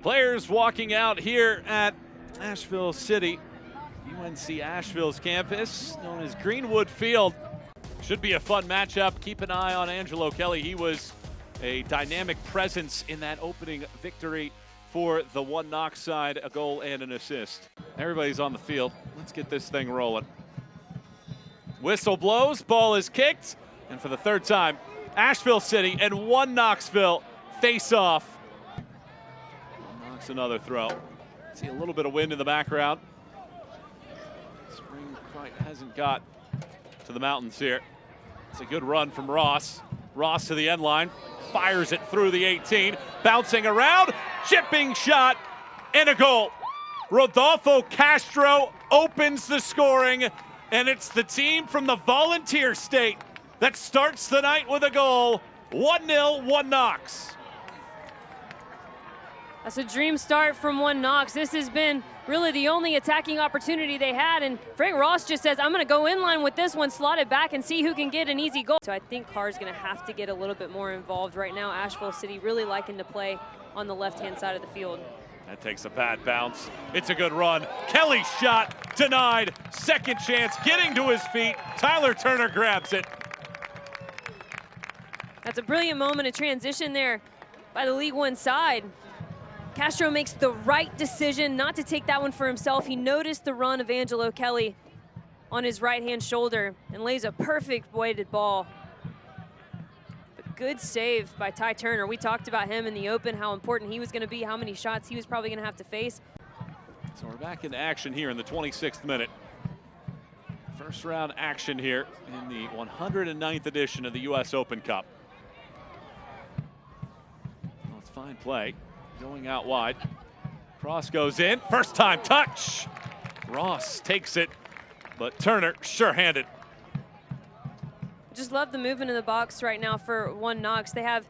Players walking out here at Asheville City, UNC Asheville's campus, known as Greenwood Field. Should be a fun matchup. Keep an eye on Angelo Kelly. He was a dynamic presence in that opening victory for the One Knox side, a goal and an assist. Everybody's on the field. Let's get this thing rolling. Whistle blows, ball is kicked, and for the third time, Asheville City and One Knoxville face off. Knox another throw. See a little bit of wind in the background. Spring quite hasn't got to the mountains here. It's a good run from Ross. Ross to the end line, fires it through the 18, bouncing around, chipping shot, and a goal. Rodolfo Castro opens the scoring, and it's the team from the Volunteer State that starts the night with a goal. 1-0, One Knox. That's a dream start from One Knox. This has been really the only attacking opportunity they had, and Frank Ross just says, I'm going to go in line with this one, slot it back, and see who can get an easy goal. So I think Carr's going to have to get a little bit more involved right now. Asheville City really liking to play on the left-hand side of the field. That takes a bad bounce. It's a good run. Kelly's shot denied. Second chance, getting to his feet. Tyler Turner grabs it. That's a brilliant moment of transition there by the League One side. Castro makes the right decision not to take that one for himself. He noticed the run of Angelo Kelly on his right-hand shoulder and lays a perfect weighted ball. But good save by Ty Turner. We talked about him in the open, how important he was going to be, how many shots he was probably going to have to face. So we're back into action here in the 26th minute. First round action here in the 109th edition of the U.S. Open Cup. Well, it's fine play. Going out wide. Cross goes in. First time touch. Ross takes it, but Turner sure-handed. Just love the movement in the box right now for One Knox. They have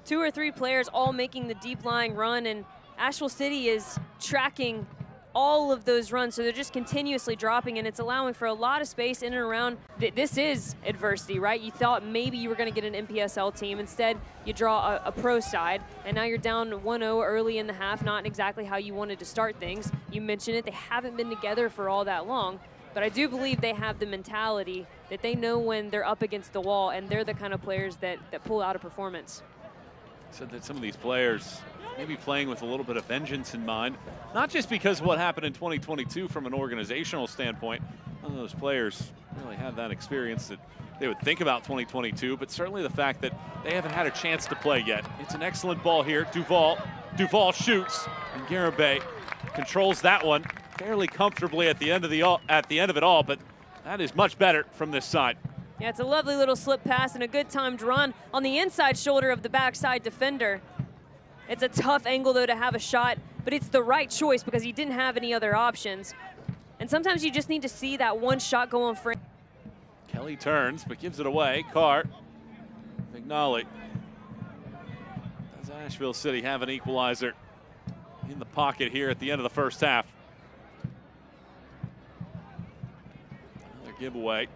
2 or 3 players all making the deep lying run, and Asheville City is tracking all of those runs, so they're just continuously dropping, and it's allowing for a lot of space in and around. This is adversity, right? You thought maybe you were going to get an NPSL team. Instead, you draw a pro side, and now you're down 1-0 early in the half, not exactly how you wanted to start things. You mentioned it, they haven't been together for all that long, but I do believe they have the mentality that they know when they're up against the wall, and they're the kind of players that pull out a performance. Said that some of these players maybe playing with a little bit of vengeance in mind, not just because of what happened in 2022 from an organizational standpoint. None of those players really have that experience that they would think about 2022, but certainly the fact that they haven't had a chance to play yet. It's an excellent ball here. Duval shoots, and Garibay controls that one fairly comfortably at the end of it all, but that is much better from this side. Yeah, it's a lovely little slip pass and a good timed run on the inside shoulder of the backside defender. It's a tough angle, though, to have a shot, but it's the right choice because he didn't have any other options. And sometimes you just need to see that one shot go on frame. Kelly turns, but gives it away. Carr, McNally. Does Asheville City have an equalizer in the pocket here at the end of the first half? Another giveaway.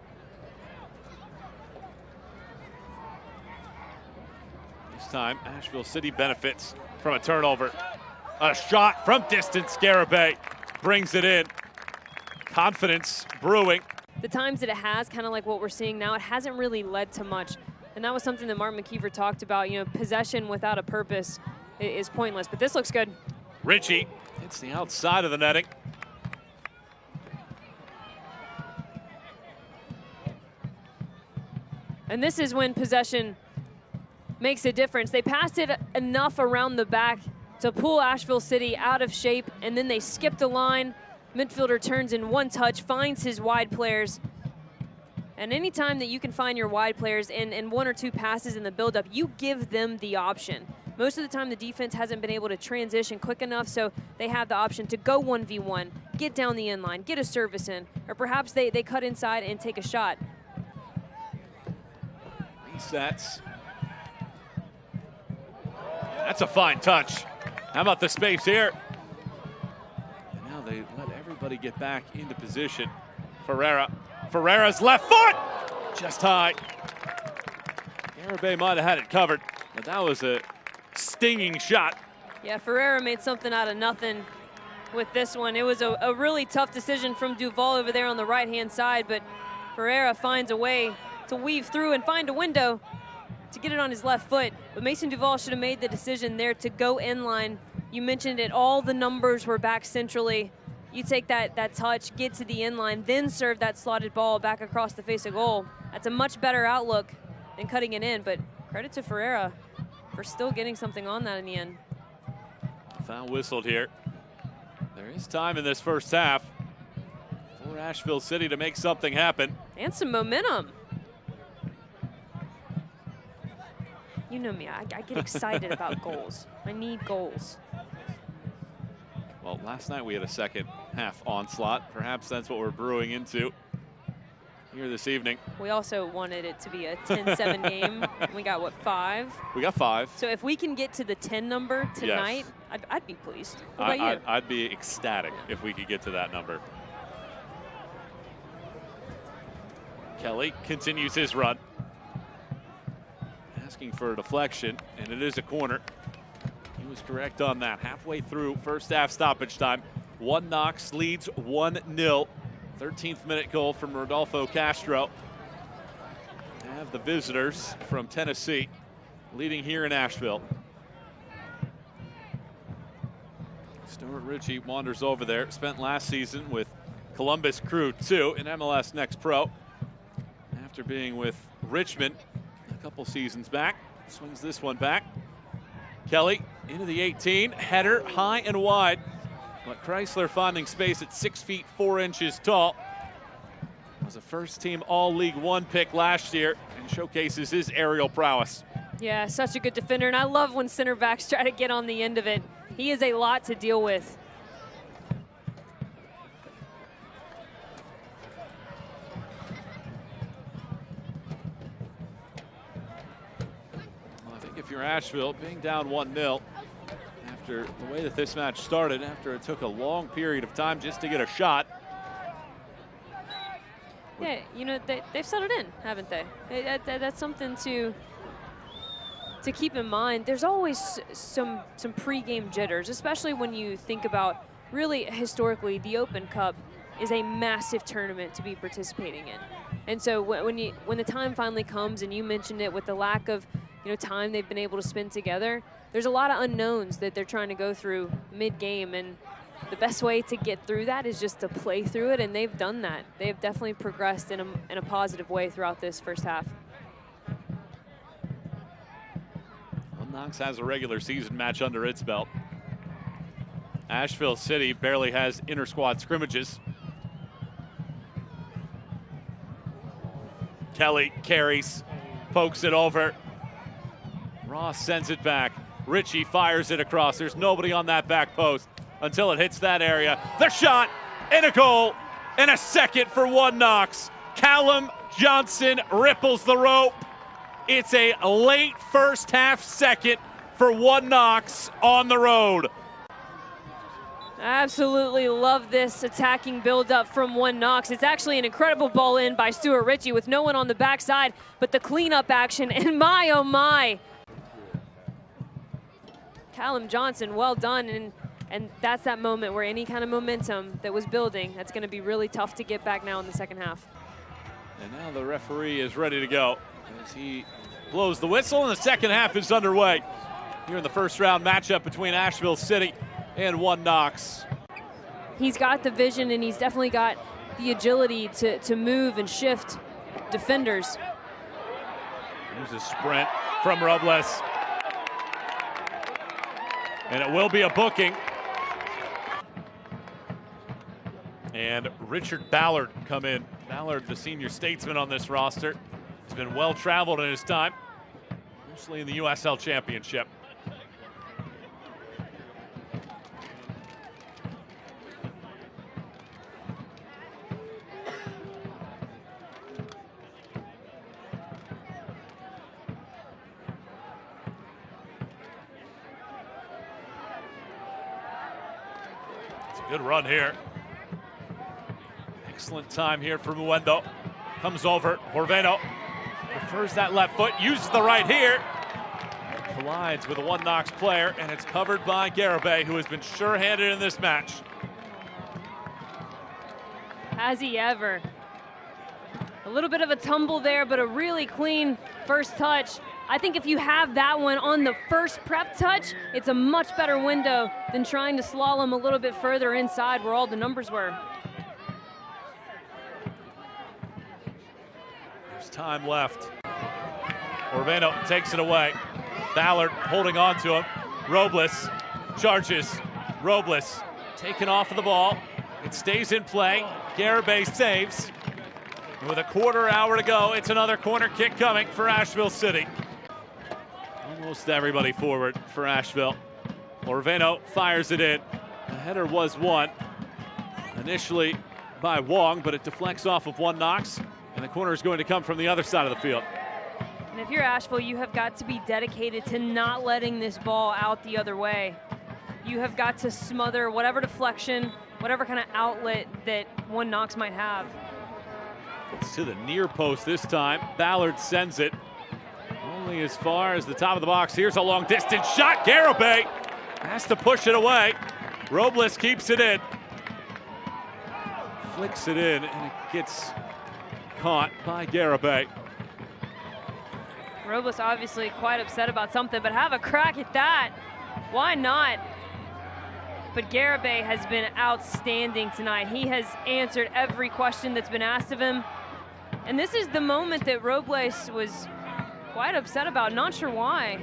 This time, Asheville City benefits from a turnover. A shot from distance. Garibay brings it in. Confidence brewing. The times that it has, kind of like what we're seeing now, it hasn't really led to much. And that was something that Martin McKeever talked about. You know, possession without a purpose is pointless. But this looks good. Ritchie hits the outside of the netting. And this is when possession makes a difference. They passed it enough around the back to pull Asheville City out of shape, and then they skipped a line. Midfielder turns in one touch, finds his wide players. And anytime that you can find your wide players in 1 or 2 passes in the buildup, you give them the option. Most of the time, the defense hasn't been able to transition quick enough, so they have the option to go 1v1, get down the end line, get a service in, or perhaps they cut inside and take a shot. Resets. That's a fine touch. How about the space here? And now they let everybody get back into position. Ferreira's left foot! Just high. Garibay might have had it covered, but that was a stinging shot. Yeah, Ferreira made something out of nothing with this one. It was a really tough decision from Duval over there on the right-hand side, but Ferreira finds a way to weave through and find a window to get it on his left foot. But Mason Duval should have made the decision there to go inline. You mentioned it, all the numbers were back centrally. You take that touch, get to the inline, then serve that slotted ball back across the face of goal. That's a much better outlook than cutting it in, but credit to Ferreira for still getting something on that in the end. Foul whistled here. There is time in this first half for Asheville City to make something happen. And some momentum. You know me, I get excited about goals. I need goals. Well, last night we had a second half onslaught. Perhaps that's what we're brewing into here this evening. We also wanted it to be a 10-7 game. We got, what, 5? We got 5. So if we can get to the 10 number tonight, yes, I'd be pleased. What about you? I'd be ecstatic if we could get to that number. Kelly continues his run. Asking for a deflection, and it is a corner. He was correct on that. Halfway through first half stoppage time. 1 Knox leads 1-0. 13th minute goal from Rodolfo Castro. Have the visitors from Tennessee leading here in Asheville. Stuart Ritchie wanders over there. Spent last season with Columbus Crew 2 in MLS Next Pro. After being with Richmond a couple seasons back, swings this one back. Kelly into the 18, header high and wide. But Chrysler finding space at 6 feet 4 inches tall. Was a first team All League One pick last year and showcases his aerial prowess. Yeah, such a good defender, and I love when center backs try to get on the end of it. He is a lot to deal with. Well, I think if you're Asheville, being down 1-0, after the way that this match started, after it took a long period of time just to get a shot. Yeah, you know, they've settled in, haven't they? That's something to keep in mind. There's always some pregame jitters, especially when you think about, really historically, the Open Cup is a massive tournament to be participating in. And so when the time finally comes, and you mentioned it with the lack of time they've been able to spend together, there's a lot of unknowns that they're trying to go through mid-game, and the best way to get through that is just to play through it, and they've done that. They've definitely progressed in a positive way throughout this first half. Well, Knox has a regular season match under its belt. Asheville City barely has inter-squad scrimmages. Kelly carries, pokes it over. Ross sends it back. Ritchie fires it across. There's nobody on that back post until it hits that area. The shot and a goal and a second for 1 Knox. Callum Johnson ripples the rope. It's a late first half second for 1 Knox on the road. Absolutely love this attacking build-up from 1 Knox. It's actually an incredible ball in by Stuart Ritchie with no one on the backside, but the cleanup action, and my, oh my. Callum Johnson, well done, and that's that moment where any kind of momentum that was building, that's going to be really tough to get back now in the second half. And now the referee is ready to go as he blows the whistle, and the second half is underway here in the first round matchup between Asheville City and 1 Knox. He's got the vision, and he's definitely got the agility to move and shift defenders. Here's a sprint from Robles. And it will be a booking. And Richard Ballard come in. Ballard, the senior statesman on this roster. He's been well traveled in his time, mostly in the USL Championship. Good run here. Excellent time here for Muendo. Comes over, Horveno prefers that left foot, uses the right here. Collides with a one Knox player, and it's covered by Garibay, who has been sure-handed in this match. Has he ever? A little bit of a tumble there, but a really clean first touch. I think if you have that one on the first prep touch, it's a much better window than trying to slalom a little bit further inside where all the numbers were. There's time left. Orveno takes it away. Ballard holding on to him. Robles charges. Robles taken off of the ball. It stays in play. Garibay saves. And with a quarter hour to go, it's another corner kick coming for Asheville City. Almost everybody forward for Asheville. Orveno fires it in. The header was won initially by Wong, but it deflects off of one Knox, and the corner is going to come from the other side of the field. And if you're Asheville, you have got to be dedicated to not letting this ball out the other way. You have got to smother whatever deflection, whatever kind of outlet that one Knox might have. It's to the near post this time. Ballard sends it only as far as the top of the box. Here's a long distance shot. Garibay has to push it away. Robles keeps it in. Flicks it in, and it gets caught by Garibay. Robles obviously quite upset about something, but have a crack at that. Why not? But Garibay has been outstanding tonight. He has answered every question that's been asked of him. And this is the moment that Robles was quite upset about, not sure why.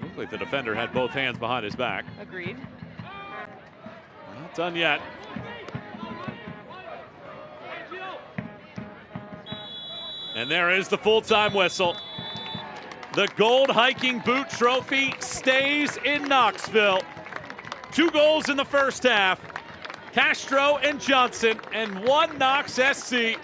Looked like the defender had both hands behind his back. Agreed. Not done yet. And there is the full-time whistle. The Gold Hiking Boot Trophy stays in Knoxville. 2 goals in the first half. Castro and Johnson, and 1 Knox SC.